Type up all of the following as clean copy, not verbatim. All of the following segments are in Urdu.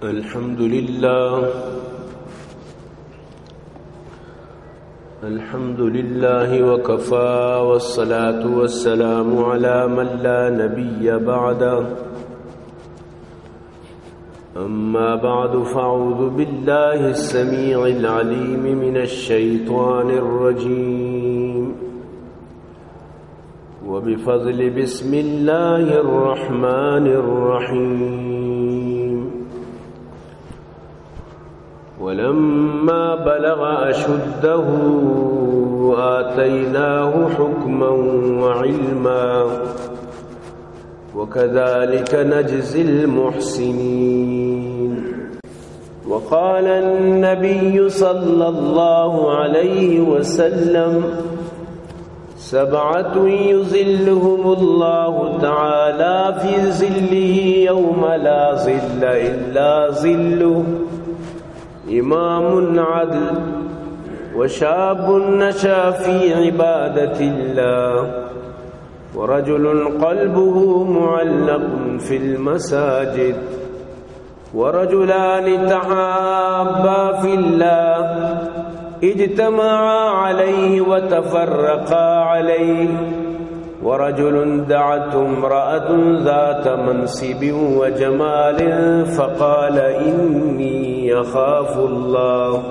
الحمد لله وكفى والصلاة والسلام على من لا نبي بعده أما بعد فأعوذ بالله السميع العليم من الشيطان الرجيم وبفضل بسم الله الرحمن الرحيم ولما بلغ أشده آتيناه حكما وعلما وكذلك نجزي المحسنين وقال النبي صلى الله عليه وسلم 7 يظلهم الله تعالى في ظله يوم لا ظل إلا ظله إمام عدل وشاب نشأ في عبادة الله ورجل قلبه معلق في المساجد ورجلان تحابا في الله اجتمعا عليه وتفرقا عليه ورجل دعته امرأة ذات منصب وجمال فقال إني يخاف الله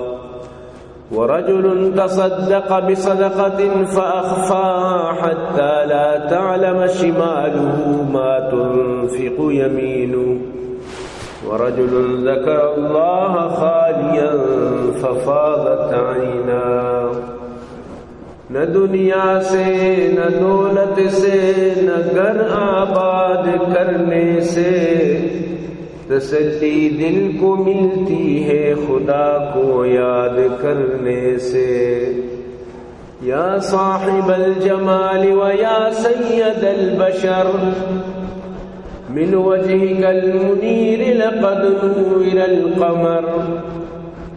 ورجل تصدق بصدقة فأخفاها حتى لا تعلم شماله ما تنفق يمينه ورجل ذكر الله خاليا ففاضت عيناه نہ دنیا سے نہ دولت سے نہ گھر آباد کرنے سے تسلی دل کو ملتی ہے خدا کو یاد کرنے سے یا صاحب الجمال و یا سید البشر من وجهك المنير لقد نور القمر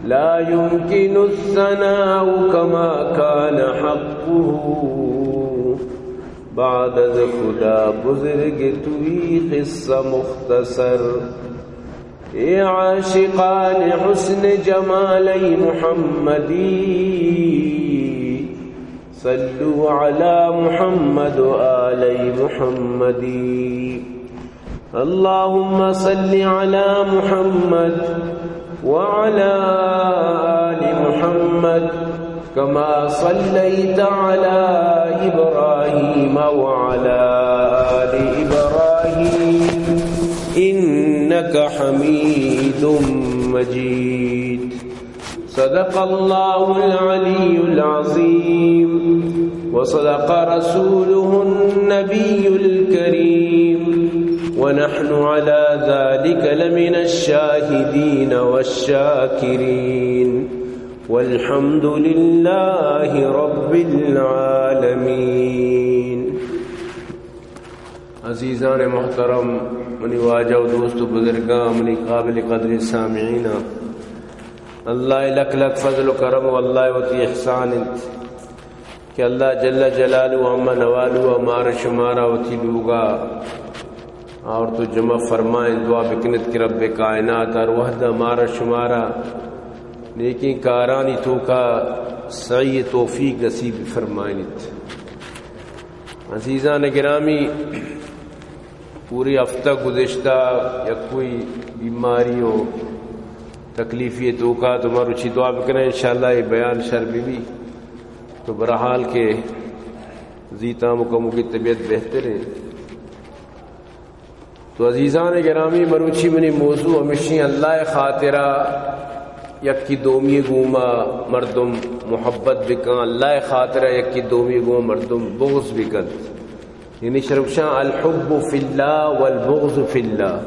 لا يمكن الثناء كما كان حقه بعد خدا بزرگ توی قصہ مختصر اے عاشقان حسن جمالی محمدی صلوا علی محمد و آل محمدی اللهم صل على محمد وعلى آل محمد كما صليت على إبراهيم وعلى آل إبراهيم إنك حميد مجيد صدق الله العلي العظيم وصدق رسوله النبي الكريم ونحن على ذلك لمن الشاهدين والشاكرين والحمد لله رب العالمين عزیزان محترم منی واجہ و دوست و بزرگاں منی قابل قدر سامعین اللہ لک لک فضل و کرم و اللہ وتی احسان کہ اللہ جل جلالہ اما نوالو امار شمارا وتی لوگا اور تو جمع فرمائیں دعا بکنت کی رب کائنات اور وحدہ مارا شمارا لیکن کارانی تو کا سعی توفیق نصیب فرمائنت عزیزان گرامی پوری ہفتہ گزشتہ یا کوئی بیماری ہو تکلیفی تو کا تمہارو اچھی دعا بکریں انشاءاللہ یہ بیان شربی بھی تو برحال کے زیتا مکمو کی طبیعت بہتر ہے تو عزیزان گرامی مروچی منی موضوع ہمیشہ اللہ خاطرہ یکی دومی گوما مردم محبت بکن اللہ خاطرہ یکی دومی گوما مردم بغض بکن یعنی شرفشاں الحب فی اللہ والبغض فی اللہ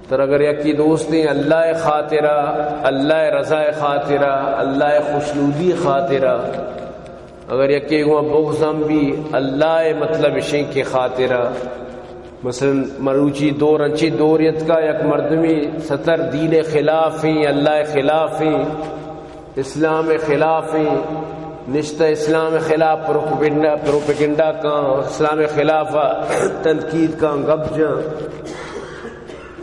تر اگر یکی دوستی اللہ خاطرہ اللہ رضا خاطرہ اللہ خوشنودی خاطرہ اگر یکی گوما بغضم بھی اللہ مطلب شین کی خاطرہ مثلا مروچی دور انچی دوریت کا یک مردمی 70 دین خلاف ہیں اللہ خلاف ہیں اسلام خلاف ہیں نشتہ اسلام خلاف پروپیگنڈا کا اسلام خلاف تنقید کا گبجاں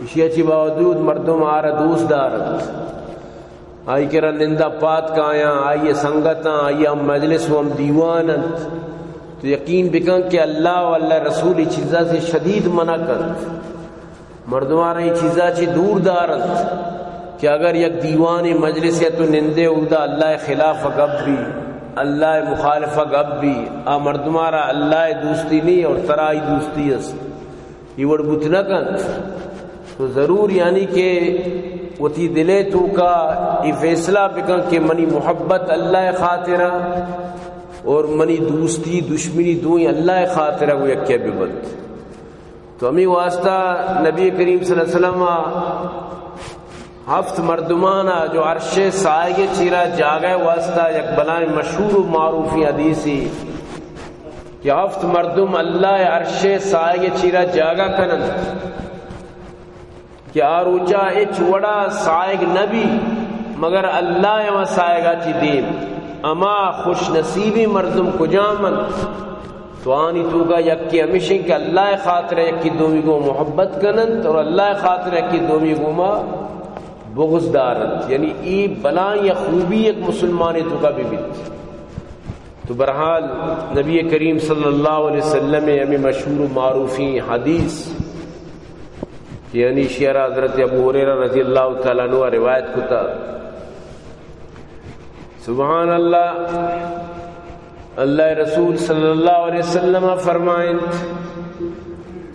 اسی اچھی باوجود مردم آرہ دوست دارت آئی کرا نندہ پات کا آیا آئی سنگتاں آئی ہم مجلس و ہم دیوانت تو یقین بکن کہ اللہ و اللہ رسول ای چیزا سے شدید منع کرت مردمارا ای چیزا چی دور دارت کہ اگر یک دیوان مجلس ہے تو نندے اگدا اللہ خلاف گب بھی اللہ مخالفہ گب بھی مردمارا اللہ دوستی نہیں اور ترائی دوستی اس یہ وڑ بتنا کن تو ضرور یعنی کہ وہ تی دلے تو کا یہ فیصلہ بکن کہ منی محبت اللہ خاطرہ اور منی دوستی دشمنی دوئی اللہ خاطرہ وہ یکے ببت تو ہمیں واسطہ نبی کریم صلی اللہ علیہ وسلم ہفت مردمانہ جو عرش سائے کے چیرہ جاگے واسطہ یک بلائیں مشہور و معروفی حدیثی کہ ہفت مردم اللہ عرش سائے کے چیرہ جاگا کنن کہ آروچا اچ وڑا سائگ نبی مگر اللہ و سائے گا چی دیم اما خوش نصیبی مردم کجامن تو آنی تو کا یکی ہمیشہ کہ اللہ خاطر یکی دومی کو محبت کنن اور اللہ خاطر یکی دومی کو ما بغض دارت یعنی ای بلائیں یا خوبی ایک مسلمانی تو کا بھی بیت تو برحال نبی کریم صلی اللہ علیہ وسلم ہمیں مشہور و معروفی حدیث یعنی شیعہ حضرت ابو ہریرہ رضی اللہ تعالیٰ عنہ روایت کتا سبحان اللہ اللہ رسول صلی اللہ علیہ وسلم فرمائیں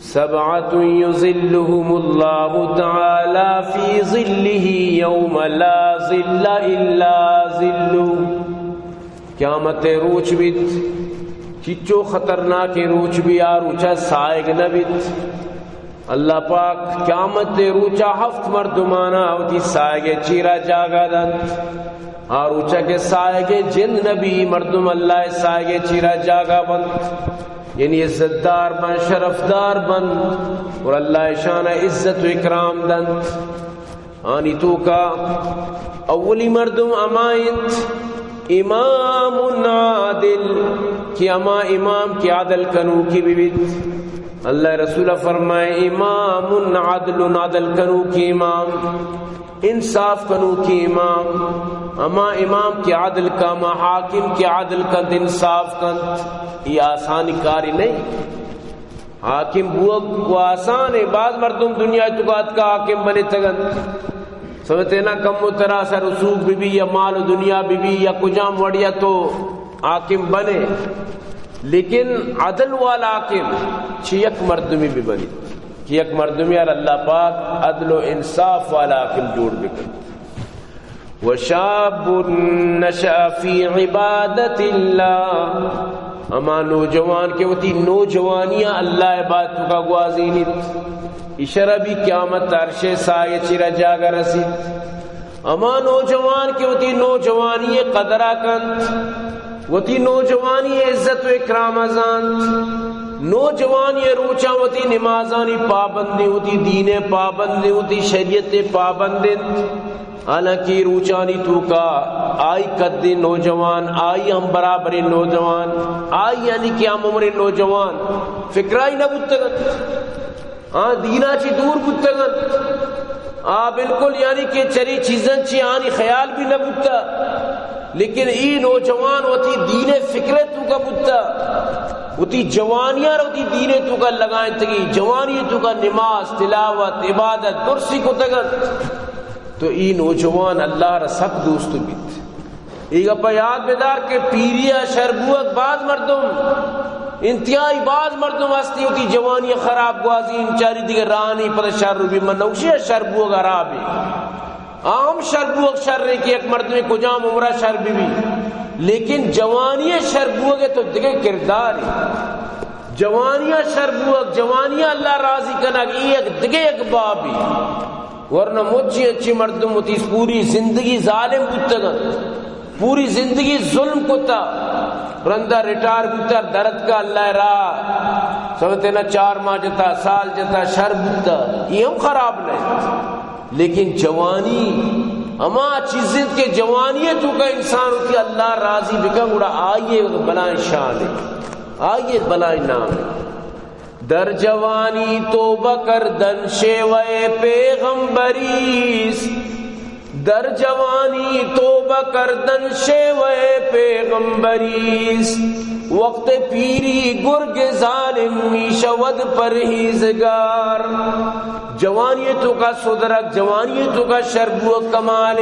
سبعۃ یظلہم اللہ تعالی فی ظلہ یوم لا ظل الا ظلہ قیامت روچ بیت چچو خطرناک روچ بھی آروچا سائگ نبیت اللہ پاک قیامت روچا ہفت مردمانہ ہوتی سائے چیرہ جاگا دن آروچا کے سائے جن نبی مردم اللہ سائے چیرہ جاگا بند یعنی عزت دار بن شرف دار بن اور اللہ شان عزت و اکرام دن آنی تو کا اولی مردم امائنت امام عادل کہ اما امام کی عادل کنو کی بیت اللہ رسول فرمائے امام عدل عدل کنو کی امام انصاف کنو کی امام اما امام کی عدل کا ما حاکم کی عدل کند انصاف کند یہ آسانی کاری نہیں حاکم وہ آسان ہے بعض مردم دنیا چکات کا حاکم بنے تگند سمجھتے نا کم و طرح سا رسوخ بھی بھی یا مال و دنیا بھی بھی یا کجام وڑیا تو حاکم بنے لیکن عدل والا حاکم یک مردمی بھی بنی یک مردمی اور اللہ پاک عدل و انصاف والا حاکم جوڑ بکن وشاب نشأ فی عبادت اللہ اما نوجوان کے وتی نوجوانیاں اللہ عبادت کا گوازینیت اشارہ بھی قیامت عرش سائے چرا جاگا رسید اما نوجوان کے وتی نوجوانی قدرہ کند وتی نوجوانی عزت و اکرام ازاند نوجوانی روچا وتی نمازانی پابندی ہوتی دین پابندی ہوتی شریعت پابندی حالانکہ روچانی تو کا آئی قد نوجوان آئی ہم برابر نوجوان آئی یعنی کہ ہم عمر نوجوان فکرائی نہ بتگت دینا چی دور بتگت بالکل یعنی کہ چری چیزیں چی آنی خیال بھی نہ بتا لیکن ای نوجوان ہوتی دین فکرے تو کا بتا ہوتی جوانیاں ہوتی دین تو کا لگائیں تگی جوانی تو کا نماز تلاوت عبادت درسی کو تگت تو ای نوجوان اللہ را سب دوست بیت ایک اپا یاد بیدار کے پیریا شربوک بعض مردم انتہائی بعض مردم ہستی ہوتی جوانی خراب گوازین چاری دیگر رانی پتہ شر بھی منوشی ہے شربوک عرابی عام شربوک شر رہی کہ ایک مرد میں کجام عمرہ شر بھی لیکن جوانی شربوک ہے تو دیگر کردار جوانیاں شربوک جوانیاں اللہ راضی کرنا ایک دیگر ایک بابی ورنہ مجھے اچھی مردم ہوتی پوری زندگی ظالم کتگن پوری زندگی ظلم کتا رندہ ریٹار کتا درد کا اللہ راہ سمجھتے نا 4 ماہ جتا سال جتا شر بتا یہ ہم خراب نہیں لیکن جوانی اما چیزیں کے جوانی تو کا انسان ہوتی اللہ راضی بکا گوڑا آئیے بلائیں شان ہے آئیے بلائیں نام ہے در جوانی توبہ کردن شیوه پیغمبریست، در جوانی توبہ کردن شیوه پیغمبریست، وقت پیری گرگ ظالم می شود پرہیزگار. جوانی تو کا صدرک، جوانی تو کا شرب و کمال،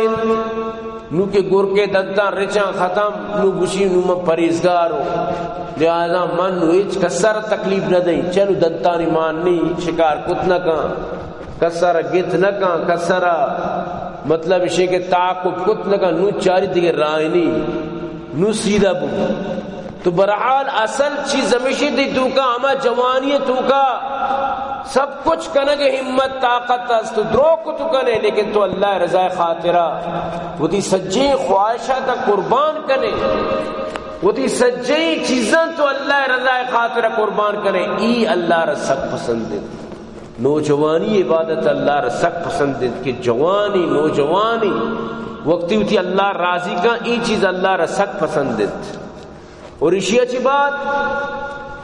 نو کے گر کے دنتا رچاں ختم، نو گوشی نو میں پرہیزگار ہو، لہذا من نو اچ کسر تکلیف نہ دیں، چلو دنتا نی مان نہیں شکار کت نہ کان، کسر گت نہ کان، کسر مطلب اسے کہ تعاقب کت نہ کان، نو چاری دیگر رائے نہیں، نو سیدھا بو. تو برحال اصل چیز ہمیشہ دی تو کا ہما جوانی تو کا سب کچھ کنے کہ ہمت طاقت است، درو کو تو کنے، لیکن تو اللہ رضا خاطرہ وہ تی سجی خواہشہ تک قربان کنے، وہ تی سجی چیزاں تو اللہ رضا خاطرہ قربان کنے، ای اللہ رسک پسندید. نوجوانی عبادت اللہ رسک پسندید کہ جوانی نوجوانی وقتی ہوتی اللہ راضی کا، ای چیز اللہ رسک پسندید. اور اسی اچھی بات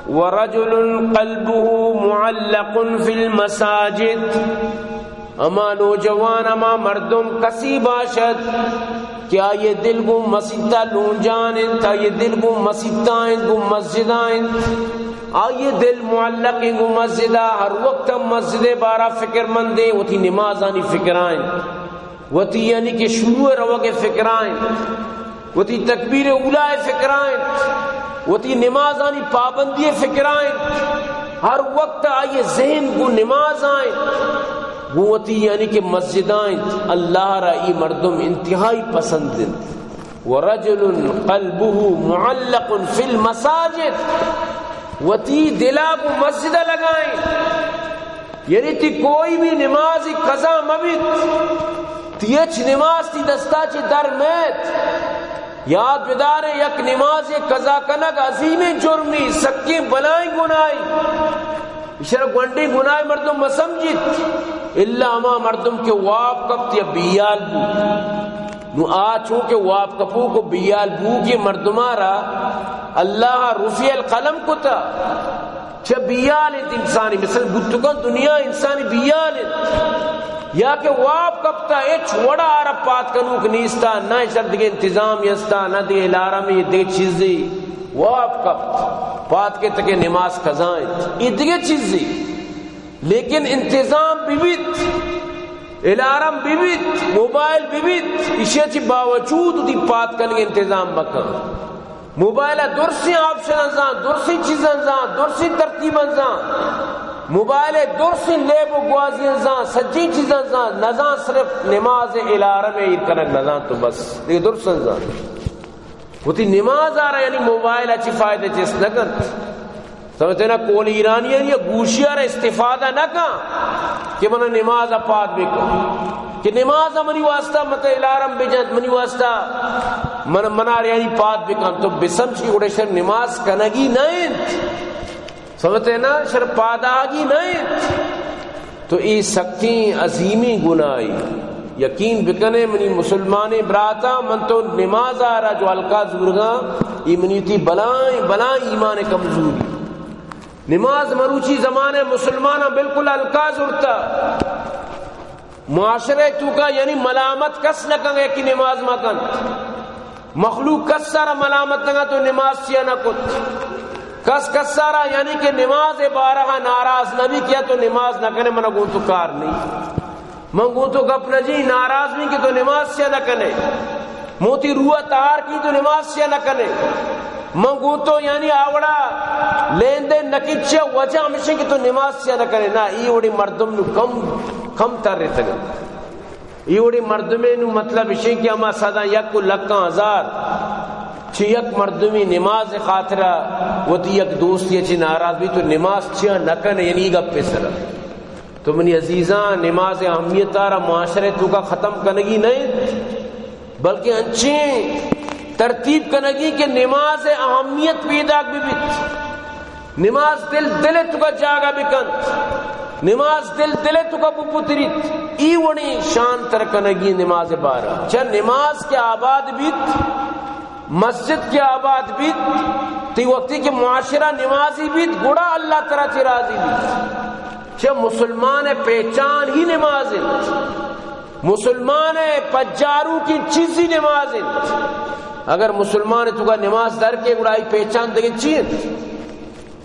وَرَجُلٌ قَلْبُهُ مُعَلَّقٌ فِي الْمَسَاجِدِ، اما نوجوان اما مردم کسی باشد کیا یہ دل گو مسجدہ لون جانن، تا یہ دل گو مسجدائن گو مسجدائن، آئیے دل معلق گو مسجدہ، ہر وقت مسجد بارہ فکر مندیں، وہ تھی نمازانی فکرائن، وہ تھی یعنی کہ شروع روگ فکرائن، وہ تھی تکبیر اولائے فکرائن، وہ تھی نمازانی پابندی فکرائن، ہر وقت آئیے ذہن کو نماز آئیں، وہ تھی یعنی کہ مسجدائیں. اللہ رائی مردم انتہائی پسند. وَرَجُلٌ قَلْبُهُ مُعَلَّقٌ فِي الْمَسَاجِدِ، وہ تھی دلا کو مسجدہ لگائیں، یعنی تھی کوئی بھی نمازی قضا مبید تیچ نماز تی دستا چی در میت یاد بدار یک نماز قضا کنک عظیم جرمی سکی بلائیں گنائی اشارہ گونڈی گنائی مردم مسمجد اللہ اما مردم کے واب کب تیا بیال بو نو آچوں کے واب کپو کو بیال بو کی مردمارا اللہ رفع القلم کو تا چھا بیال انسانی مثل بتکن دنیا انسانی بیال یا کہ واب کبتا اے چھوڑا آرہ پات کنوک نیستا نہ شرد کے انتظام یستا نہ دے الارہ میں دے چیزی واب کبت پات کے تکے نماز قضائیں یہ دے چیزی لیکن انتظام بیت الارم بیت موبائل بیت اسی اچھی باوجود دی پات کنگے انتظام بکا موبائلہ درسی آپشن انزان درسی چیز انزان درسی ترتیب انزان موبائل درسی لیب و گوازی انزان سجی چیز انزان نزان صرف نماز الارم ایر کنک نزان تو بس لیکن درس انزان وہ تی نماز آ رہا یعنی موبائل اچھی فائدہ چیز نکن سمجھتے نا کول ایرانی یا گوشیار استفادہ نکا کہ منہ نماز اپاد بکن کہ نماز منی واسطہ مت الارم بجد منی واسطہ منار یعنی پاد بکن تو بسمشی اڑے شر نماز کنگی نہیں سمجھتے نا شر پاداگی نہیں تو ای سکتیں عظیمی گناہی یقین بکنے منی مسلمانی براتا من تو نماز آ رہا جو ہلکا زورگاں ای منی تھی بلائیں بلائیں ایمان کمزوری نماز مروچی زمانے مسلمانہ بالکل ہلکا زورتا معاشرے تو کا یعنی ملامت کس نہ کنگے کہ نماز مکن مخلوق کس سارا ملامت نگا تو نماز چیا نہ کت کس سارا یعنی کہ نماز بارہا ناراض نبی کیا تو نماز نہ کنے منہ گو تو کار نہیں من گو تو گپ نہ جی ناراض نہیں کہ تو نماز چیا نہ کنے موتی روح تہار کی تو نماز چیا نہ کنے من گو تو یعنی آوڑا لین دے نکچہ وجہ ہمیشہ کہ تو نماز چیا نہ کنے نا ای وڑی مردم نو کم تر رہتا گا یہ وڑی مردمیں نو مطلب اسے کہ ہما صدا یک کو لکاں ہزار چھ یک مردمی نماز خاطرہ وہ تی یک دوست یہ چھ ناراض بھی تو نماز چیا نکن یعنی گپ پہ سر تو منی عزیزاں نماز اہمیت آرہ معاشرے تو کا ختم کنگی نہیں بلکہ انچیں ترتیب کنگی کہ نماز اہمیت پیدا بھی نماز دل تو کا جاگا بکن نماز دل تو کا پتریت ای وڑی شان ترکنگی نماز بارہ چاہ نماز کے آباد بیت مسجد کے آباد بیت تی وقتی کہ معاشرہ نمازی بھی گڑا اللہ تعالیٰ چی راضی بھی چھ مسلمان پہچان ہی نماز مسلمان پجارو کی چیزی نماز اگر مسلمان تو کا نماز در کے گڑائی پہچان دے چین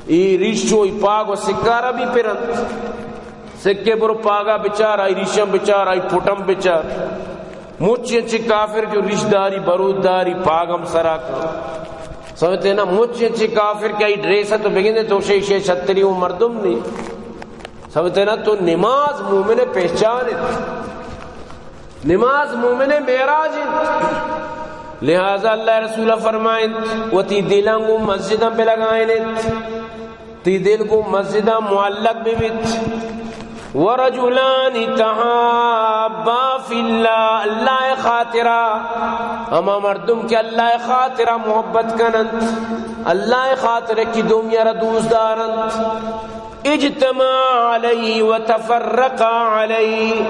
ای ریشو ای پاگ و سکارا بھی پرند سکے برو پاگا بچار آئی ریشم بچار آئی پھٹم بچار مچی اچھی کافر جو رشداری بروداری پاگم سرا کر سمجھتے ہیں نا مچی اچھی کافر کی آئی ڈریس ہے تو بگن دے تو شیشے چھتری وہ مردم نہیں سمجھتے ہیں نا تو نماز مومن پہچان نماز مومن معراج لہذا اللہ رسول فرمائیں وہ تی دلوں کو مسجدوں پہ لگائیں تی دل کو مسجدہ معلق بھی بیت ورجلان تحابا فی اللہ اللہ خاطرہ اما مردم کے اللہ خاطرہ محبت کنند اللہ خاطرہ کی دومیہ دوست دارند اجتماع علیہ وتفرقا علیہ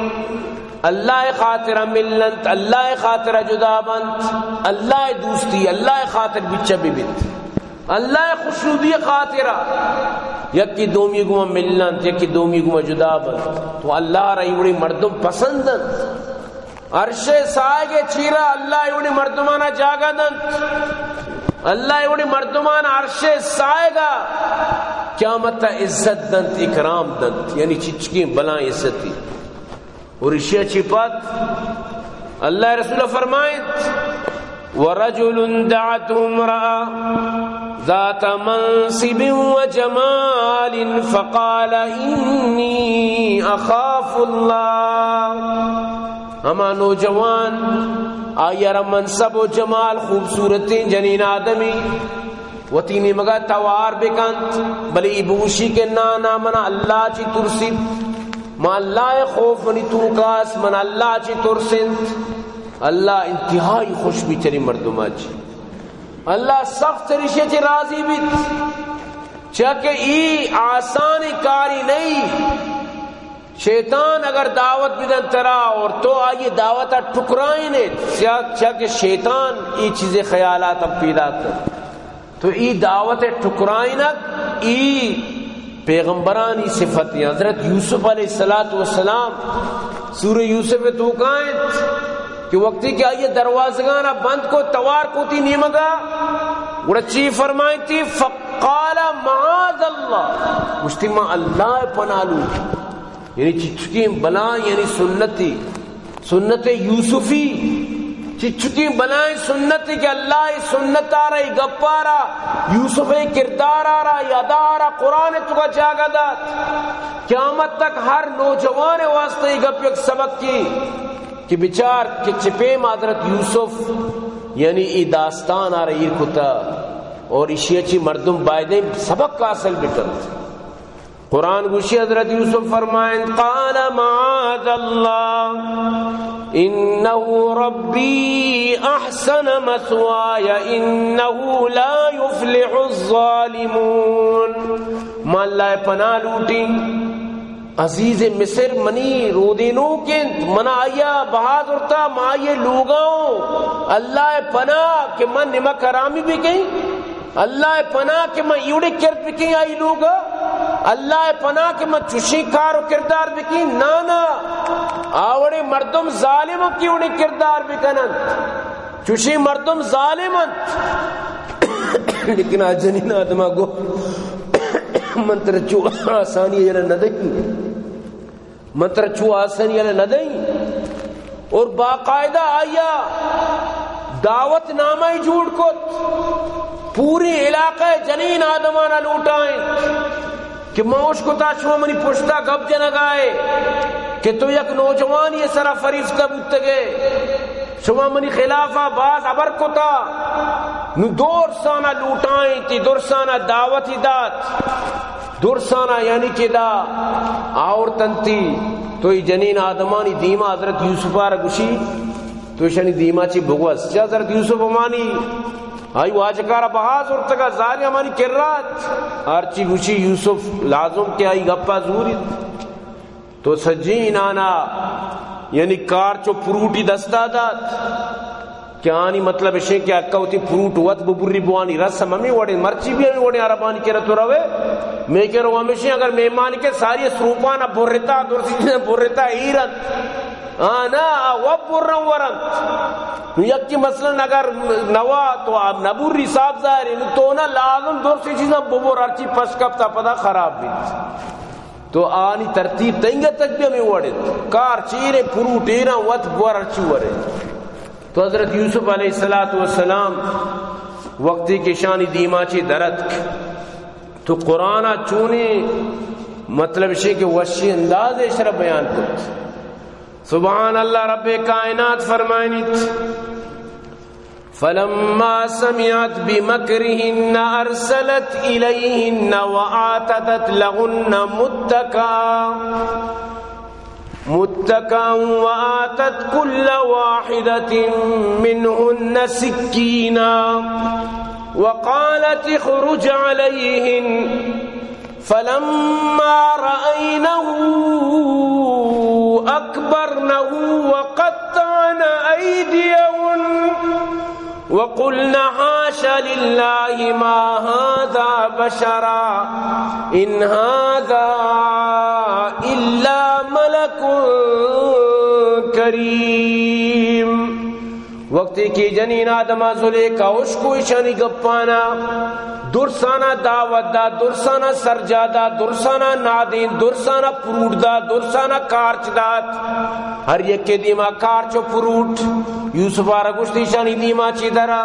اللہ خاطرہ ملنت اللہ خاطرہ جدا بند اللہ دوستی اللہ خاطر بچہ بھی بیت اللہ خوشنودی خاطرہ یکی دومی گما ملنت یکی دومی گما جدا بند تو اللہ رہی وڑی مردم پسندن عرش سائے گے چیرہ اللہ وڑی مردمانا جاگا دن اللہ وڑی مردمانا عرش سائے گا قیامت عزت دنت اکرام دنت یعنی چچکی بلائیں عزتی اور اشیاء چھپات اللہ رسول فرمائیں وَرَجُلٌ دَعَتْهُ امْرَأَةٌ ذَاتَ مَنْصِبٍ وَجَمَالٍ فَقَالَ إِنِّي أَخَافُ اللَّهِ ہما نوجوان آیا منصب و جمال خوبصورتی جنین آدمی و تینی مگا توار بکند بلی بوشی کے نانا منا اللہ چی ترسید ما اللہ خوف منی تو کاس من اللہ چی ترسند اللہ انتہائی خوش بھی چری مردمہ چی اللہ سخت رشی چی راضی بیت چاکہ ای آسانی کاری نہیں شیطان اگر دعوت بدن ترا اور تو آئیے دعوت ٹکرائیں نے چاکہ شیطان ای چیزیں خیالات اب پیدا کر تو ای دعوت ٹکرائیں ای پیغمبرانی صفتی حضرت یوسف علیہ السلام سورہ یوسف تو کائیں کہ وقتی کہ آئیے دروازگانا بند کو توار کو تی نیمگا گوڑا چی فرمائیں تھی فقال معاذ اللہ مجھتی ماں اللہ پنالو یعنی چچکی بلائیں یعنی سنت یوسفی چچکی بلائیں سنتی کہ اللہ سنت آ رہی گپ آ رہا یوسف کردار آ رہا یادا آ رہا قرآن تو کا جاگہ دات قیامت تک ہر نوجوان واسطے گپ ایک سبق کی کہ بچار کہ چپے حضرت یوسف یعنی ای داستان آ رہی کتا اور اشی اچھی مردم بائدیں سبق کا اصل بکند قرآن گوشی حضرت یوسف فرمائیں قال معاذ اللہ انہو ربی احسن مثوائی انہو لا یفلح الظالمون ما اللہ پناہ لوٹی عزیز مصر منی رودینو کن منا آیا بہادرتا ما آئیے لوگاؤں اللہ پناہ کہ من نمک حرامی بھی گئی اللہ پناہ کہ میں یوڑے کرد بکی آئی لوگا اللہ پناہ کہ میں چوشی کار و کردار بکی نانا آوڑے مردم ظالموں کی یوڑے کردار بکنن چوشی مردم ظالمن لیکن آجنین آدمہ گو منتر چو آسانی یہ ندیں منتر چو آسانی یہ ندیں اور باقاعدہ آیا دعوت نامہ جوڑ کت پوری علاقہ جنین آدمانہ لوٹائیں کہ موش کو تا شما منی پشتا گب جنگائے کہ تو یک نوجوان یہ سرا فریفتہ بودتگے شما منی خلافہ باز عبر کو تا نو دور سانہ لوٹائیں تی دور سانہ دعوتی دات دور سانہ یعنی کہ دا آور تنتی تو یہ جنین آدمانی دیما حضرت یوسف آرہ گوشی تو شنی دیما چی بگوز چی حضرت یوسف امانی آئی واجکارا بہاز اور تکا زاری ہماری کرات آرچی گوشی یوسف لازم کے آئی گپا زوری تو سجین آنا یعنی کار چو پروٹی دستا دات کیا آنی مطلب ہے کہ اکا ہوتی فروٹ وط ببری بوانی رسم ہمیں وڑے مرچی بھی ہمیں وڑے عربانی کے رتو روے میں کہہ رہا ہوں ہمیشہ اگر مہمان کے ساری سروپانا بورتا درسی بورتا ایرت آنا وب برن ورن یکی مثلا اگر نوا تو آپ نبوری صاحب ظاہر تو نا لازم درسی چیزاں ببور ارچی پس کپتا پدا خراب بھی تو آنی ترتیب تنگا تک بھی ہمیں وڑے کار چیرے فروٹ ایران وط بور ارچی ورے. تو حضرت یوسف علیہ السلام وقتی کے شانی دیما چی درد تو قرآن چونی مطلب شے کہ وشی انداز اشرا بیان کت. سبحان اللہ رب کائنات فرمائنیت فلما سمعت بمكرهن ارسلت الیہن وآتت لهن متكئا وآتت كل واحدة منهن سكينا وقالت اخرج عليهن فلما رأينه أكبرنه وقطعن أيديهن وقلنا حاش لله ما هذا بشرا إن هذا إلا ملك کریم. وقتی کی جنین آدم زلیخا اشکو اشانی گپانا درسانا دعوت دا درسانا سرجادا درسانا نادین درسانا پروٹ دا درسانا کارچ دات ہر یک کے دیما کارچ و پروٹ یوسف آرہ گشتی شانی دیما چی درا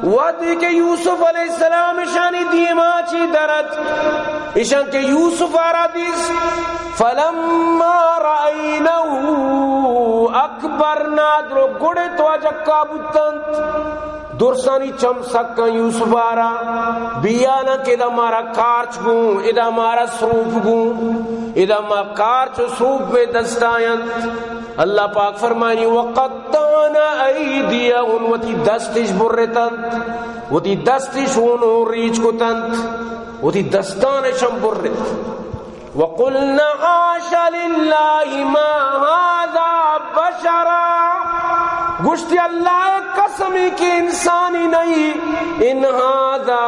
وقتی کہ یوسف علیہ السلام شانی دیما چی درد اشان کہ یوسف آرہ دیس فلما رأینہو اکبرنا درو گڑے تو اجکا بتند درسانی چم سکا یوسف آرا بیانا کہ ادا مارا کارچ گون ادا مارا سروف گون ادا مارا کارچ و سروف میں دستائند. اللہ پاک فرمانی وقطعنا ایدیہن وتی دستش برتند وتی دستش ہونو ریچ کو تند وتی دستانشم برت وقلنا حاش للہ ما هذا بشرا گشتی اللہ قسمی کی انسانی نہیں ان هذا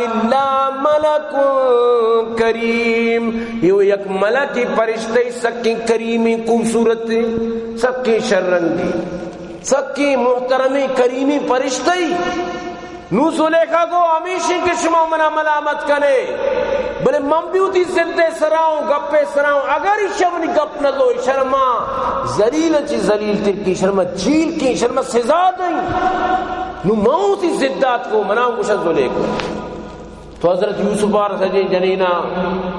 الا ملک کریم یہ یک ملکی فرشتے سکی کریمی خوبصورت سکی شرنگی سکی محترمی کریمی فرشتے نو زلیخا کو ہمیشہ کے شما منا ملامت کنے بلے ممبیوتی زندے سراؤں گپے سراؤں اگر شمنی گپ نہ دو شرما زلیل چی زلیل ترکی شرما جیل کی شرما سزا دیں نو موتی زدات کو مناؤں گوشا زلیخا. تو حضرت یوسف آر سجے جنینا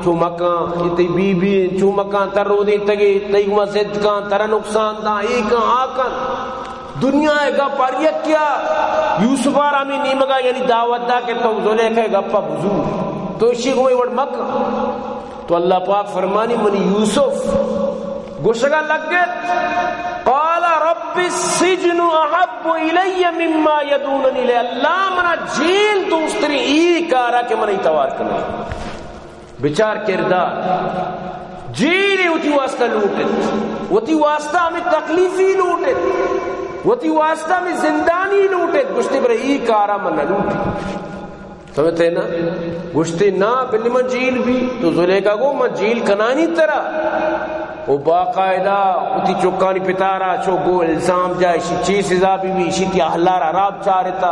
چو مکان اتی بی بی چو مکان تر رو دیں تگے تیگما زد کان تر نقصان دا ایکان آکان دنیا گا پاریت کیا یوسف آرامی نیمگا یعنی دعوت دا کہ تو زلیخا گپا بزور تو اسی کو وڑ مکہ. تو اللہ پاک فرمانی منی یوسف گوشگا لگت قال رب السجن احب الی مما یدوننی لے اللہ منا جیل دوستری ای کارا کہ منی توار کرنا بچار کردار جیلی ہوتی واسطہ لوٹت ہوتی واسطہ ہمیں تکلیفی لوٹت ہوتی واسطہ ہمیں زندانی لوٹت گشتی برے ای کارا منا لوٹت سمجھتے ہیں نا گشتے نا بلی من جیل بھی تو زلیخا کو من جیل کنانی طرح وہ باقاعدہ اتی چکانی پتارا چو گو الزام جائے اسی چیز سزا بھی اسی تی احلار عراب چارتا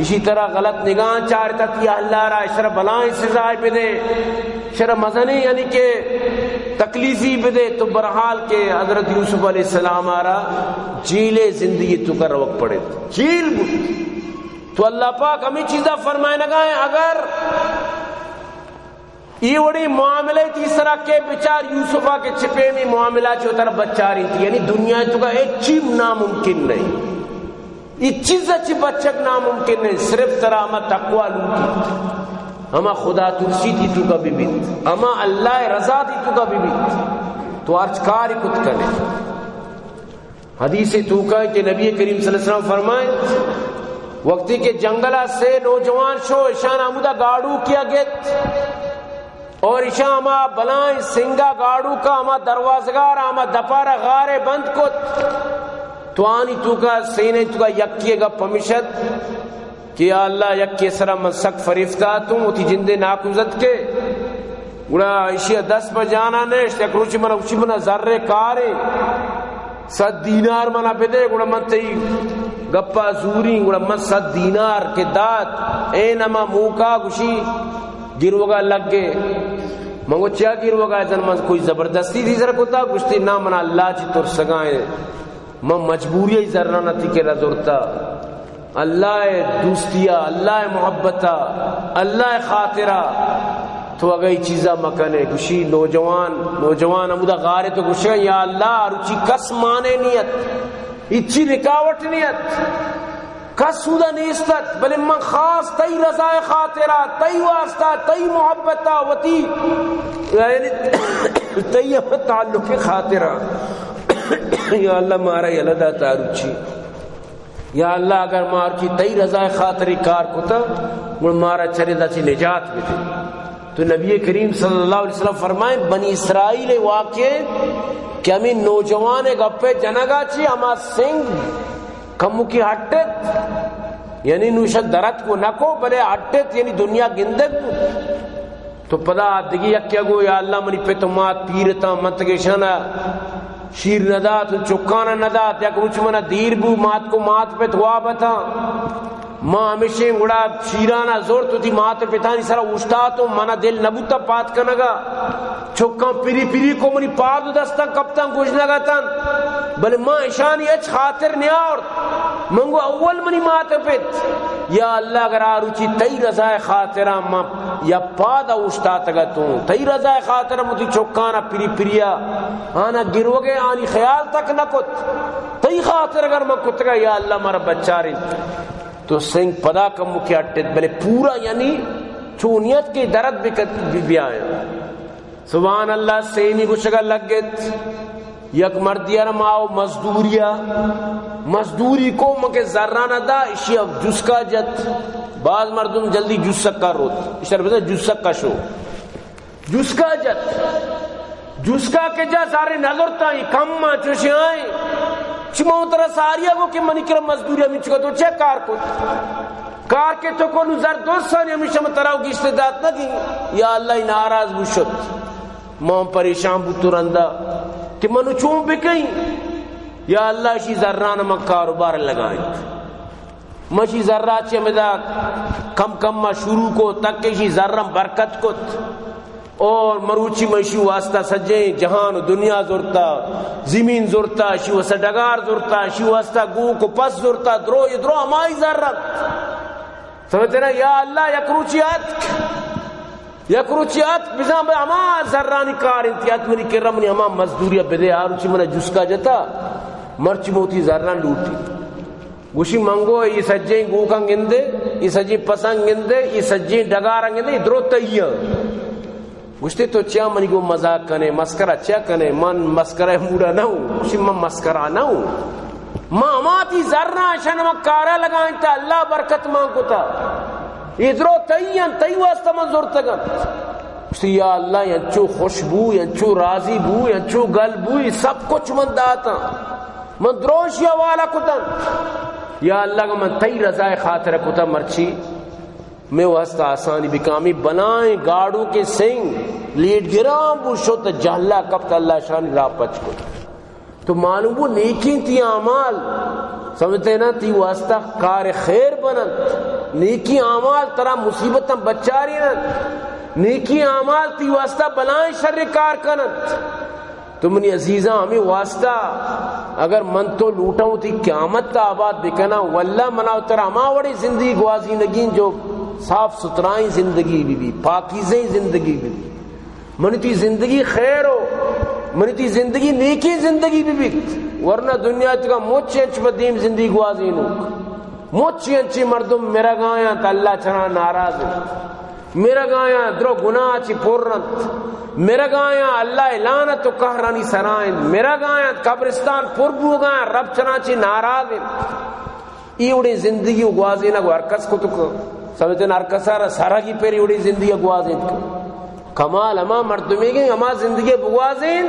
اسی طرح غلط نگاہ چارتا تی احلار اشرا بلائیں سزا بھی دے شرع مزنی یعنی کہ تکلیفی بھی دے. تو برحال کے حضرت یوسف علیہ السلام آرہ جیل زندگی تو کر وقت پڑے جیل بود. تو اللہ پاک ہمیں چیزیں فرمائے نگائیں اگر یہ وڑی معاملے تیسرا کے بچار یوسفہ کے چھپے میں معاملہ چھو طرف بچہ رہی تھی یعنی دنیا تو کا ایک چیز ناممکن نہیں ایک چیز اچھی بچک ناممکن نہیں صرف طرح ہمیں تقوی لوٹی ہمیں خدا ترسی تھی تو کا بھی بیت ہمیں اللہ رضا تھی تو کا بھی بیت تو ارچکاری کت کرے. حدیث تو کا کہ نبی کریم صلی اللہ علیہ وسلم فرمائے وقتی کے جنگلہ سے نوجوان شو اشان آمودہ گاڑو کیا گت اور اشان ہما بلائیں سنگا گاڑو کا ہما دروازگار ہما دپارا غارے بند کت تو آنی تو کا سینے تو کا یکی گا پمشت کہ یا اللہ یکی سرا من سک فریفتہ تم اتی جندے ناکوزت کے گوڑا اشیاء 10 پر جانا نیشت یک روچی منا اچھی منا ذرے کارے 100 دینار منا بدے گوڑا من تی گپا زوری گوڑا من 100 دینار کے دات اینما موکا گوشی گروگا لگ گے منگو چیا گروگا ازن من کوئی زبردستی تھی سر کتا گوشتی نا منا اللہ چی تر سگائیں من مجبوری ذرہ نتی کے رضورتا اللہ دوستیا اللہ محبتا اللہ خاطرہ تو اگئی چیزا مکنے گوشی نوجوان امودہ غارے تو گوشی یا اللہ روچی کس مانے نیت اچھی رکاوٹ نیت کس سودہ نیستت بلے من خاص تی رضا خاطرہ تی واسطہ تی محبتہ وتی تی تعلق خاطرہ یا اللہ مارا یلدہ تاروچی یا اللہ اگر مار کی تی رضا خاطری کار کتا مارا چریدہ چی نجات بھی دے تو نبی کریم صلی اللہ علیہ وسلم فرمائیں بنی اسرائیل واقع کہ ہمیں نوجوان گپے جنگا چی ہما سنگ کمو کی ہٹت یعنی نوشت درت کو نکو بلے ہٹت یعنی دنیا گندگ تو پدا آدگی یکیا گو یا اللہ منی پہ تو مات پیرتا منتگشنا شیر ندات چکانا ندات یک روچ منا دیر بو مات کو مات پہ تھوا بتا ماں ہمیشہ گڑا شیرانا زور تو تھی مات پتانی سرا اوشتا تو منا دل نبوتا پات کنگا چکاں پیری پیری کو منی پاد دستا کپتا گوش لگا تن بلے ماں اشانی اچ خاطر نیار منگو اول منی مات پت یا اللہ اگر آروچی تی رضا خاطرہ ماں یا پادا اوشتا تگا تو تی رضا خاطرہ متی چکانا پیری پیریا آنا گروگے آنی خیال تک نکت تی خاطر اگر میں کتگا یا اللہ مارا بچاری تو سنگ پدا کم مکی اٹھت بلے پورا یعنی چونیت کی درد بھی آئے سبحان اللہ سینی کو شگا لگت یک مردیا رماؤ مزدوری کو مکے ذرانہ دا اشی اب جسکا جت بعض مردم جلدی جسک کا روت اشار بتا جسک کا شو جسکا جت جسکا کے جا سارے نظر تائی کم ماں چوشی آئیں چمو ترا ساریا کو کہ منی کرم مزدوری ہمیں چکا تو چیک کار کے تو کو نظر دوست سانی ہمیشہ میں تراؤ کی استداد نہ کی یا اللہ ناراض بشت ماں پریشان بو رندہ کہ منو چون بکیں یا اللہ شی ذران میں کاروبار لگائیں مشی ذرات چی ہمیں دا کم ما شروع کو تک کہ شی ذرم برکت کت اور مروچی مشی واسطہ سجیں جہان و دنیا زورتا زمین زورتا شی واسطہ ڈگار زورتا شی واسطہ گو کو پس زورتا درو ہمائی ذرت سمجھتے نا یا اللہ یکروچیات بزام بے ہما ذرانی کار انتیات منی کرمنی ہما مزدوری بدے آروچی منا جسکا جتا مرچی موتی ذران لوٹی گوشی منگو یہ سجیں گو کا گندے یہ سجیں پسنگ گندے یہ سجیں ڈگار گندے درو تیّا گوشتے تو چیا منی کو مذاق کنے مسکرہ چیا کنے من مسکرہ موڑا نہ ہوں گوشی من مسکرہ نہ ہوں ماں ماتی ذرنا شنما کارا لگائیں تا اللہ برکت ماں کو تا ادرو تیّن تی واسطہ منظور تگن گوشتی یا اللہ ینچو خوشبو ینچو راضی بو ینچو گل بو سب کچھ من داتا من دروشیا والا کتن یا اللہ کا من تی رضا خاطر کتا مرچی میں واسطہ آسانی بکامی بنائیں گاڑوں کے سنگ لیٹ گرام بو شوت جہلا کبتا اللہ شانی را پچ کو تو معلوم وہ نیکی تی اعمال سمجھتے نا تی واسطہ کار خیر بنن نیکی اعمال ترا مصیبتاں بچاری نن نیکی اعمال تی واسطہ بلائیں شر کار کنن تو منی عزیزاں ہمیں واسطہ اگر من تو لوٹاؤں تی قیامت تا آباد بکنا واللہ مناو ترا ہما وڑی زندگی گوازی نگین جو صاف سترائیں زندگی بھی پاکیزیں زندگی بھی منی تی زندگی خیر ہو منی تی زندگی نیکی زندگی بھی ورنہ دنیا تکا موچی انچ بدیم زندگی گوازی نوک موچی انچی مردم میرا گایا تا اللہ چنا ناراض ہے میرا گایا درو گناہ چی پورنت میرا گایا اللہ لعنت و قہرانی سرائن میرا گایا قبرستان پر بو گایا رب چنا چی ناراض ہے ایوڑی زندگی گوازی نگو ارکس کو تکو سمجھتے ہیں ارکسارا سارا کی پیری ایوڑی زندگی گوازی کمال اما مردمی گئیں اما زندگی بگوازین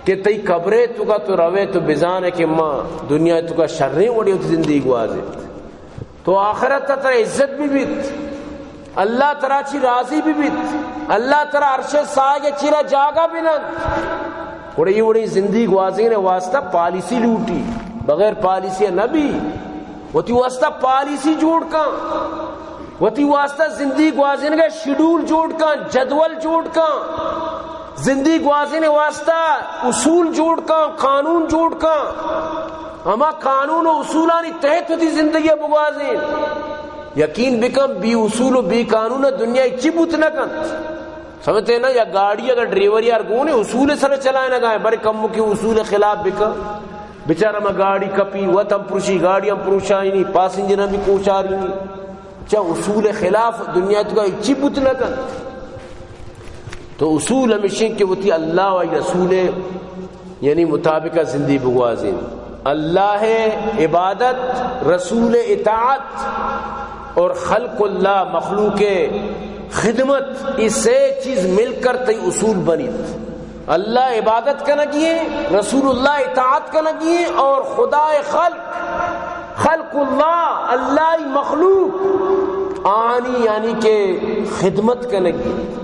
کہ کہ تی قبرے تو کا تو روے تو بزانے کہ ماں دنیا تو کا شریں وڑی ہوتی زندگی گوازے تو آخرت تا تر عزت بھی بیت اللہ ترا چی راضی بھی بیت اللہ ترا عرش سائے چیرا جاگا بھی نند وڑی وڑی زندگی گوازے نے واسطہ پالیسی لوٹی بغیر پالیسی نبی وتی واسطہ پالیسی جوڑ کان وتی واسطہ زندگی گوازن کا شیڈول جوڑ کان جدول جوڑ کان زندگی گوازن واسطہ اصول جوڑ کان قانون جوڑ کان اما قانون و اصولانی تحت ہوتی زندگی بگوازن یقین بکم بی اصول و بی قانون دنیا اچھی بوت نہ کنت سمجھتے ہیں نا یا گاڑی اگر ڈریور یار گونے اصول سر چلائے نہ گائے بڑے کم کی اصول خلاف بکم بیچارہ میں گاڑی کپی وطن پروشی گاڑیاں پروشائی نہیں پاسنجرہ بھی کوچا رہی نہیں چاہ اصول خلاف دنیا تو کا اچھی بوت نہ کنت تو اصول ہمیشہ کہ وہ تھی اللہ و رسول یعنی مطابقہ زندگی بگوازین اللہ عبادت رسول اطاعت اور خلق اللہ مخلوق خدمت اس سے چیز مل کر تی اصول بنی اللہ عبادت کا نہ کیے رسول اللہ اطاعت کا نہ کیے اور خدا خلق اللہ اللہ مخلوق آنی یعنی کہ خدمت کا نہ کیے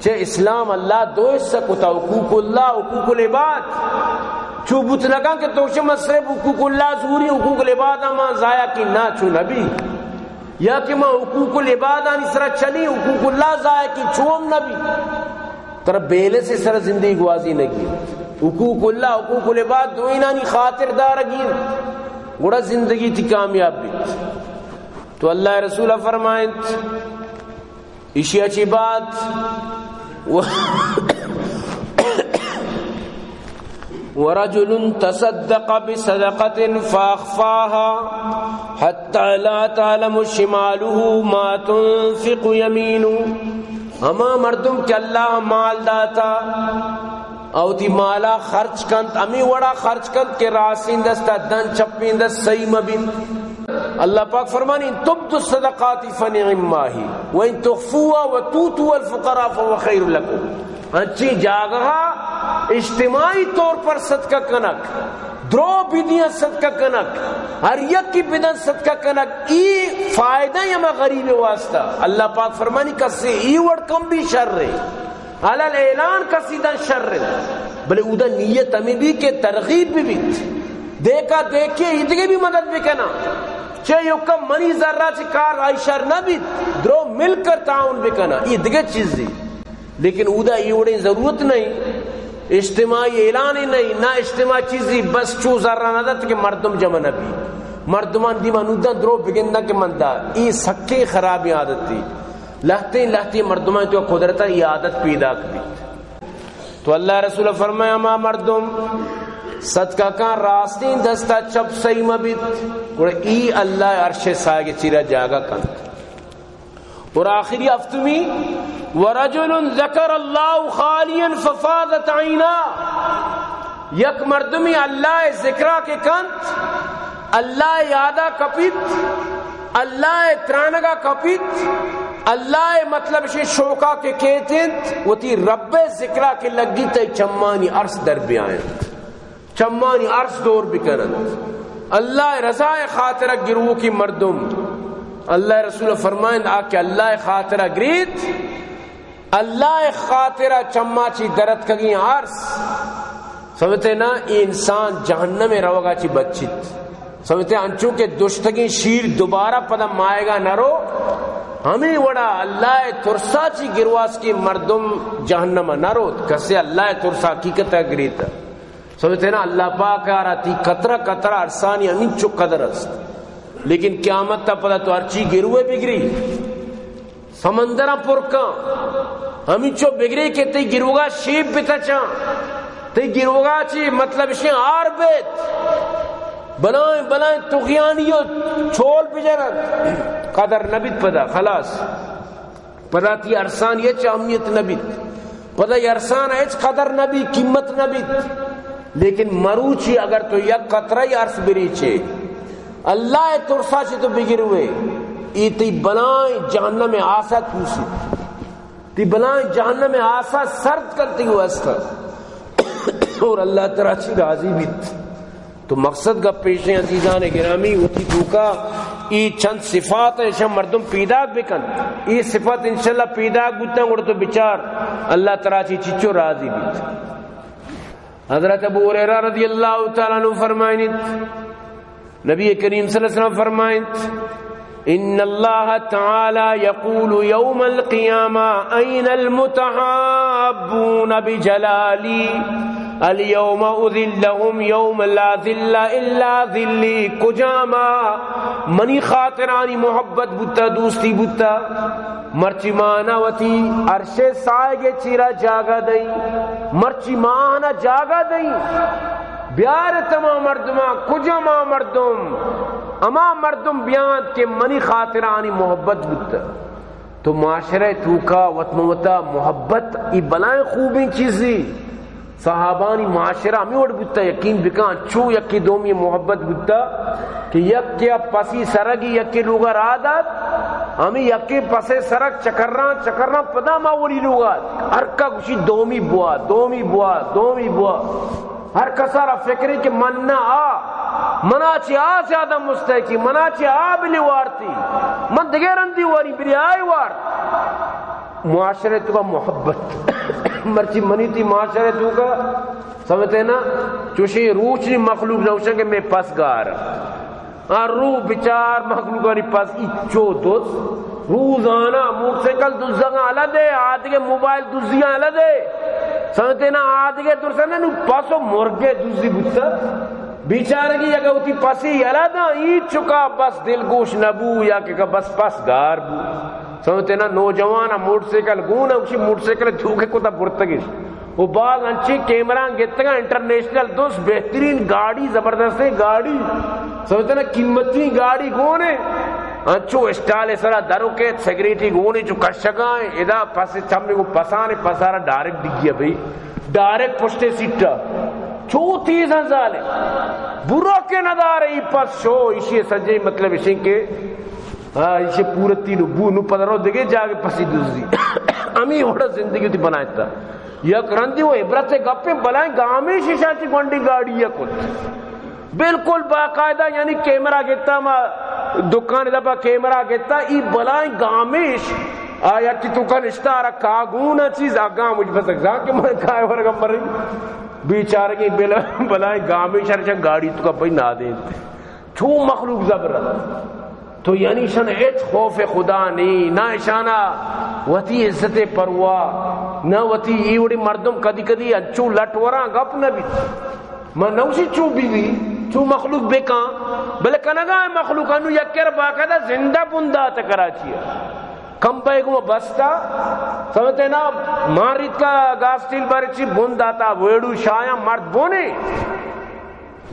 چھے اسلام اللہ دو حصہ کتا حقوق اللہ حقوق العباد چھو بت لگا کہ توش مصرف حقوق اللہ ظہوری حقوق العباد اما ضائع کی نہ چھو نبی یا کہ ماں حقوق العباد آنی سرہ چلی حقوق اللہ ضائع کی چھوم نبی ترہ بیلے سے سر زندگی گوازی نگی حقوق اللہ حقوق العباد دوئینانی خاطر دارگین گوڑا زندگی تھی کامیاب بھی تو اللہ رسول فرمائیں اشی اچھی بات ورجل تصدق بصدقة فأخفاها حتى لا تعلم شماله ما تنفق يمينه ہما مردم کہ اللہ مال داتا او تی مالا خرچ کنت امی وڑا خرچ کنت کہ راسین دستا دن چپین دست صحیح مبین اللہ پاک فرمانی ان تبدو الصدقات فنعم ماہی وان تخفوها وتوتوا الفقراء فهو خیر لکم انچی جاگہا اجتماعی طور پر صدقہ کنک درو بدیاں صدقہ کنک ہر یک کی بدن صدقہ کنک ای فائدہ یما غریب واسطہ اللہ پاک فرمانی کسی ای وڑ کم بھی شر رہے علال اعلان کسی دن شر رہے بلے اودا نیت ہمیں بھی کہ ترغیب بھی بیت دیکھا دیکھے ادھگے بھی مدد بھی کنا چاہے یو کم منی ذرہ چی کار آئی شر نہ بیت درو مل کر تعاون بھی کنا ادھگے چیز دی لیکن اودا ای وڑے ضرورت نہیں اجتماعی اعلانی نہیں نہ اجتماعی چیزی بس چو ذرہ ندت کہ مردم جمع نبی مردمان دیما نودن درو بگندہ کے مندہ ای سکے خرابی عادت تھی لہتے مردمان تو قدرتا ای عادت پیدا کبھی تو اللہ رسول فرمایا ما مردم صدقہ کا راستین دستا چپ صحیح مبید اور ای اللہ عرش سائے چیرا جاگا کنت اور آخری افتمی ورجل ذکر اللہ خالیا ففاضت عینا یک مردمی اللہ ذکرہ کے کنت اللہ یادہ کپیت اللہ ترانگا کپیت اللہ مطلب شی شوکا کے کہتنت وہ تی رب ذکرہ کے لگی تے چمانی عرص در بیائیں چمانی عرص دور بکنند اللہ رضا خاطرہ گروہ کی مردم اللہ رسول فرمائیں آکے اللہ خاطرہ گریت اللہ خاطرہ چما چی درد کگی عرص سمجھتے نا یہ انسان جہنم میں روگا چی بچیت سمجھتے انچوں کے دشتگی شیر دوبارہ پدم مائے گا نہ رو ہمیں وڑا اللہ ترسا چی گرواس کی مردم جہنم نہ رو کسے اللہ ترسا حقیقت گریتا سمجھتے نا اللہ پاک آرہا تی قطرہ قطرہ ارسانی ہمیں چو قدر است لیکن قیامت تا پدا تو ارچی گروے بگری سمندرہ پرکاں ہمیں چو بگری کہ تی گروگا شیب بیتا چاں تی گروگا چی مطلب شیں آر بیت بلائیں تغیانیو چھول بجرد قدر نبیت پدا خلاص پدا تی ارسان یہ چاہمیت نبیت پدا یہ ارسان ایچ قدر نبی قیمت نبیت لیکن مروچی اگر تو یک قطرہ یا عرص بریچے اللہ ترسا چی تو بگر ہوئے ای تی بلائیں جہنم میں آسا توسی تی بلائیں جہنم میں آسا سرد کرتی ہو اسکر اور اللہ تعالی چی راضی بیت. تو مقصد کا پیش ہے عزیزان گرامی ہوتی توکا ای چند صفات ہے شم مردم پیدا بکن ای صفت انشاءاللہ پیدا بکن اور تو بچار اللہ تعالی چی چچو راضی بیت. حضرت ابو ہریرہ رضی اللہ تعالیٰ عنہ فرمائنت نبی کریم صلی اللہ علیہ وسلم فرمائنت ان اللہ تعالی یقول یوم القیامہ این المتحابون بجلالی اليوم اذلهم یوم لا ذل الا ذلی. کجاما منی خاطرانی محبت بتا دوستی بتا مرچی مانا وتی عرش سائے چیرا جاگا دئی مرچی مانا جاگا دئی بیار تمام مردما کجاما مردم اما مردم بیان کے منی خاطرانی محبت بتا. تو معاشرہ توکا وطموتا محبت ای بلائیں خوبی چیزی صحابانی معاشرہ ہمیں اڑ بتا یقین بکان چو یکی دومی محبت بتا کہ یک کیا پسی سرگی یکی لوگا رادت ہمیں یکی پسے سرگ چکرنا پدا ماولی لوگا ہر کا کچھ دومی بوا ہر کسارا فکری کہ مننا منا چی زیادہ مستحقی منا چی بلی وارتی من دگیر اندی واری بلی آئی وار. معاشرے تو کا محبت مرچی منی تھی معاشرے تو کا سمجھتے نا چوشی روچنی مخلوق نوشن کہ میں پس گار روح بچار مخلوقانی پس اچو دوست روزانہ موٹر سائیکل دوزگاں علدے آدھگے موبائل دوزیاں علدے سمجھتے نا آدھگے درسنے نو پاسو مرگے دوزی بتا بیچارگی اگر ہوتی پسی علادا ایت چکا بس دل گوش نبو یا کہ بس پس گار بو. سمجھتے نا نوجوانا موٹر سائیکل گونا اسی موٹر سائیکل دھوکے کو تا برتگیش وہ بعض انچے کیمران گتگا انٹرنیشنل دوست بہترین گاڑی زبردست گاڑی سمجھتے نا قیمتی گاڑی گونے انچو اسٹالے سرا درو کے سیکریٹی گونے جو کشگائیں ادا پاسے چمنے کو پسانے پسارا ڈائریکٹ ڈگ گیا بھئی ڈائریکٹ پشتے سیٹا چو تیز ہزالے برو کے ندارے ای پس شو اسی سجے مطلب اسی کے اسے پورتی نو بو نو پدرو دگے جاگے پسی دوزی امی وڑا زندگی تی بنائے تا یک رندی وہ عبرت سے گپے بلائیں گامی شیشہ چی گونڈی گاڑی یا کچھ بالکل باقاعدہ یعنی کیمرہ گتا ما دکان دبا کیمرہ گتا ای بلائیں گامیش آیا کی تو کن اشتارا کاغونا چیز آگاں مجھ بس اگزان کے میں کھائے ورگا مر رہی بیچارگی بلائیں گامیش ہرچہ گاڑی تو کا بھئی نہ دیں چھو مخلوق زبرت تو یعنی شان ایچ خوف خدا نہیں نہ شانا وتی عزت پرواہ نہ وتی ایوڑی مردم کدی کدی اچو لٹوراں گپ نہ بھی میں نوشی چو بھی چو مخلوق بیکاں بلے کنگا مخلوق انو یکر باقاعدہ زندہ بندہ تکراچی کم پہ کو بستا سمجھتے نا مارید کا گاسٹیل بارچی بندہ تا ویڑو شایا مرد بونے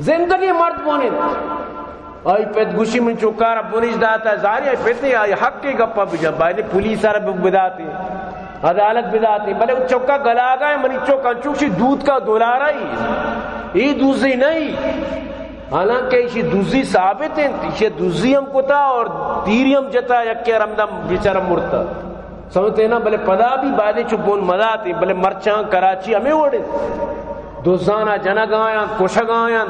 زندگی مرد بونے آئی پیت گوشی من چوکارا پولیس داتا ہے زاری آئی پیت نہیں آئی حق کے گپا بجا بائدے پولیس آرہ بداتے عدالت بداتے بلے وہ چوکا گلا گئے منی چوکا چوکشی دودھ کا دولارا ہی یہ دوزی نہیں حالانکہ اسی دوزی ثابت ہیں اسی دوزی ہم کتا اور تیری ہم جتا یکی رمدم بیچارہ مرتا سمجھتے نا بلے پدا بھی بائدے چپون مداتے بلے مرچان کراچی ہمیں وڑے دوزانا جنگ آیاں کشگ آیاں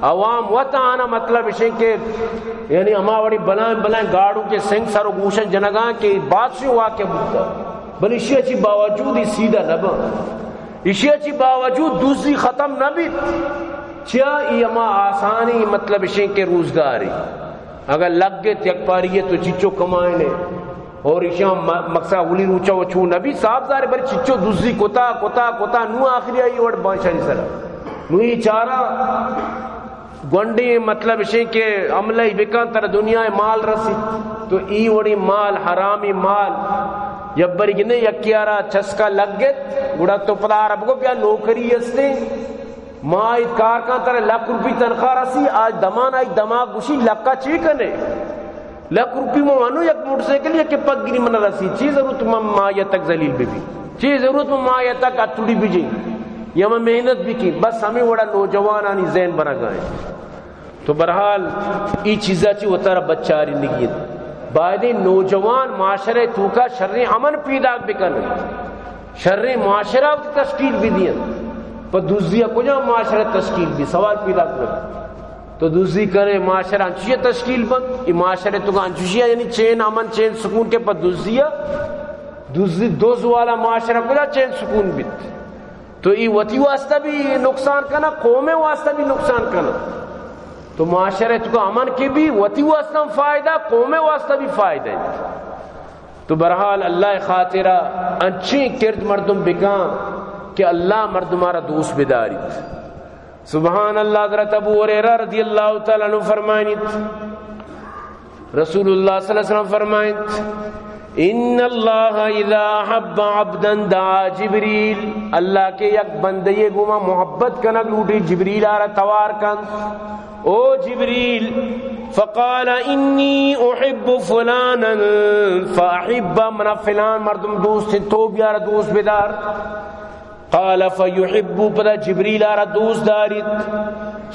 عوام وطانا مطلب اسے کہ یعنی ہماوڑی بلائیں گاڑوں کے سنگ سر و گوشن جنگاں کے بادشاہ واقع بودتا بل اسی اچھی باوجود ہی سیدھا نبا اسی اچھی باوجود دوسری ختم نبیت چیا ای اما آسانی مطلب اسے کہ روزگاری اگر لگ گئے تک پاری تو چچو کمائنے اور ایشاں مقصد اولی روچا و چھو نبی صاحب دارے بری چچو دوسری کتا نو آخری آئی وڑ بانشانی سر نو ہی چارا گونڈی مطلب اسے کہ عملہ بکان تر دنیا مال رسی تو ای وڑی مال حرامی مال جب بری گنے یکیارا چسکا لگ گت گڑا تو پدا عرب کو پیا نوکری استے ماں ایت کارکان تر لاکھ روپی تنخواہ رسی آج دمان آئی دماغ گوشی لکا چی کنے لاکھ روپی موانو یک موٹر سائیکل یا کہ پک گری من رسی چی ضرورت ماں یا تک ذلیل بھی چی ضرورت ماں یا تک اتڑی بھی جی یا میں محنت بھی کی بس ہمیں وڑا نوجوانانی ذہن بنا گئے تو برحال ای چیزا چی وطارہ بچاری نگید باید نوجوان معاشرے توکا شر امن پیدا بکن شر معاشرہ تشکیل بھی دیا پر دوسری کجا معاشرہ تشکیل بھی سوال پیدا کر تو دوسری کرے معاشرہ انچوشیہ تشکیل بند یہ معاشرہ تو کا انچوشیہ یعنی چین امن چین سکون کے پر دوسری دوز والا معاشرہ کجا چین سکون بیت تو یہ وطی واسطہ بھی نقصان کرنا قوم واسطہ بھی نقصان کرنا تو معاشرہ تو کا امن کے بھی وطی واسطہ فائدہ قوم واسطہ بھی فائدہ ہے تو برحال اللہ خاطرہ انچی کرد مردم بکان کہ اللہ مردمارا دوست بداریت سبحان اللہ حضرت ابو ہریرہ رضی اللہ تعالیٰ عنہ فرمائنیت رسول اللہ صلی اللہ علیہ وسلم فرمائنیت ان اللہ اذا حب عبدا دعا جبریل اللہ کے یک بندے گما محبت کنک لوٹی جبریل آرہ توار کن او جبریل فقال انی احب فلانا فاحب من فلان مردم دوست تو بیارہ دوست بدار قال فيحب پدا جبریل آرہ دوست دارت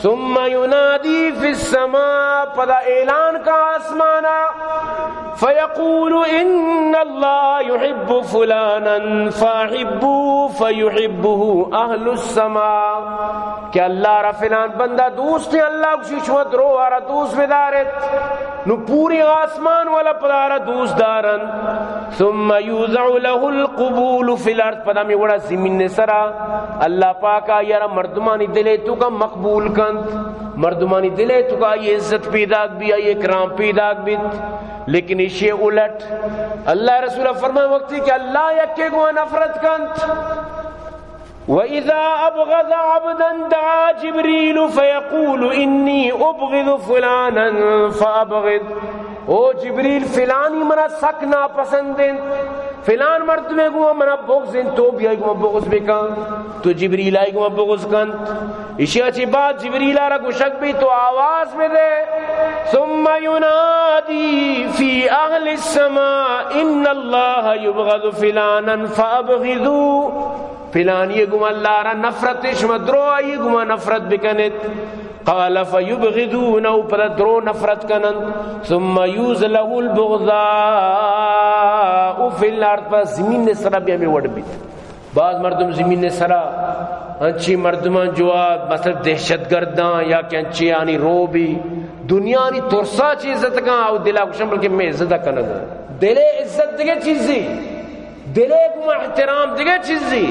ثم ينادي في السماء پدا اعلان کا آسمانا فيقول ان اللہ يحب فلانا فاحبوا فيحبه اہل السماء کہ اللہ را فلان بندہ دوست ہے اللہ کسی شمت رو آرہ دوست بدارت نو پوری آسمان والا پدا آرہ دوست دارن ثم يوزع له القبول في الارض پدا میں وڑا زمین سرا اللہ پاکا یارا مردمانی دلے تو کا مقبول کند مردمانی دلے تو کا یہ عزت پیدا بھی یہ اکرام پیدا بھی لیکن اسے الٹ اللہ رسول فرمائے وقتی کہ اللہ یکے کو نفرت کند وَإِذَا أَبْغَضَ عَبْدًا دَعَا جِبْرِيلُ فَيَقُولُ إِنِّي أُبْغِضُ فُلَانًا فَأَبْغِضْ او جبریل فلانی منا سک ناپسندن فلان مرد میں گو منا بغضن تو بھی آئی گو بغض بکن تو جبریل آئی گو بغض کن اسی اچھی بات جبریل آرہ کو شک بھی تو آواز میں دے ثم ینادی فی اہل السماء ان اللہ یبغض فلانا فابغضو فلان یہ گو اللہ رہ نفرت شمدرو آئی گو نفرت بکنت قال فيبغضونه پر درو نفرت کنن ثم يوز له البغضاء في الارض پر زمین نے سرا بھی ہمیں وڑ بیت بعض مردم زمین نے سرا انچی مردمان جواد مثلا دہشت گرداں یا کہ انچی آنی رو بھی دنیا نی ترسا چی عزت کن او دلا کشن بلکہ میں عزت کنن دلے عزت دیگے چیزی دلے کو احترام دیگے چیزی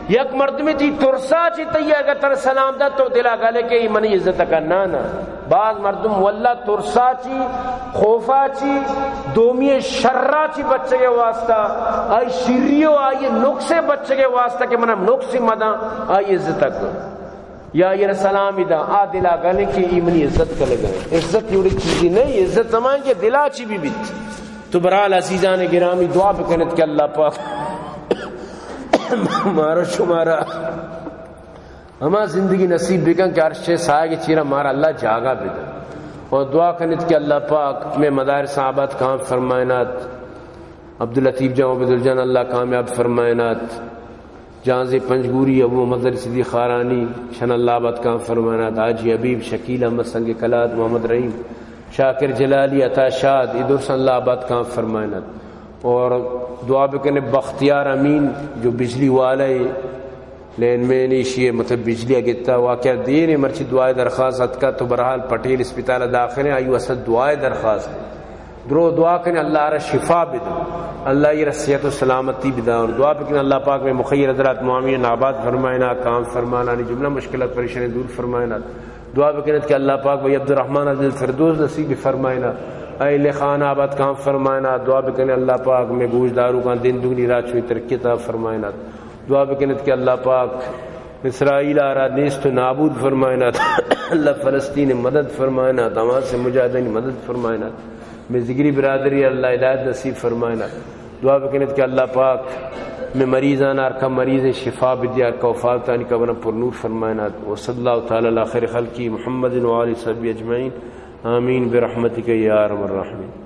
یک مردمی تی ترسا چی تیہ اگر تر سلام دا تو دلا گلے کہ ای منی عزت کرنا نا بعض مردم واللہ ترسا چی خوفا چی دومی شرع چی بچے کے واسطہ آئی شریو آئی نقصے بچے کے واسطہ کہ منم نقصی مدہ آئی عزت کر یا یہ سلامی دا آ دلا گلے کہ ای منی عزت کرے گئے عزت یوڑی چیزی نہیں عزت سمائیں کہ دلا چی بھی بیت تو برحال عزیزان گرامی دعا بکنت کہ اللہ پاک مارا شمارا ہما زندگی نصیب بکن کہ عرش سائے کی چیرہ مارا اللہ جاگا بدن اور دعا کنت کہ اللہ پاک میں مدارس آباد کام فرمائنات عبداللطیف جان عبد الجان اللہ کامیاب فرمائنات جانز پنجگوری ابو مدر صدیق خارانی شن اللہ آباد کام فرمائنات آجی حبیب شکیل احمد سنگ کلاد محمد رحیم شاکر جلالی عطا شاد ادرس اللہ آباد کام فرمائنات اور دعا بکنے بختیار امین جو بجلی والے لین میں نیشی مطلب بجلی اگتا واقعہ دیر مرچی دعائے درخواست کا تو برحال پٹیل اسپتال داخل ہیں آئیو اسد دعائے درخواست درو دعا کرنے اللہ رہ شفا بدو اللہ یہ رسیت و سلامتی بدا اور دعا بکنے اللہ پاک میں مخیر حضرات معامین آباد فرمائنا کام فرمانا جملہ مشکلات پریشانی دور فرمائنا دعا بکنے کہ اللہ پاک بھائی عبدالرحمن عبد الفردوس نصیب فرمائنا اہل خانہ آباد کام فرمائنا دعا بکنے اللہ پاک میں گوش دارو کا دن دگنی رات چوئی ترقی تا فرمائنا دعا بکنے کہ اللہ پاک اسرائیل آرہ نیست و نابود فرمائنا اللہ فلسطین مدد فرمائنا تمام سے مجاہدین مدد فرمائنا میں ذکری برادری اللہ ہدایت نصیب فرمائنا دعا بکنے کہ اللہ پاک میں مریضان ارکا مریض شفا بدیا کا وفاتانی کا بنا پر نور فرمائنا وصلی اللہ تعالی علی خیر خلقی محمد و آلہ صحبہ اجمعین آمین برحمتک یا ارحم الراحمین.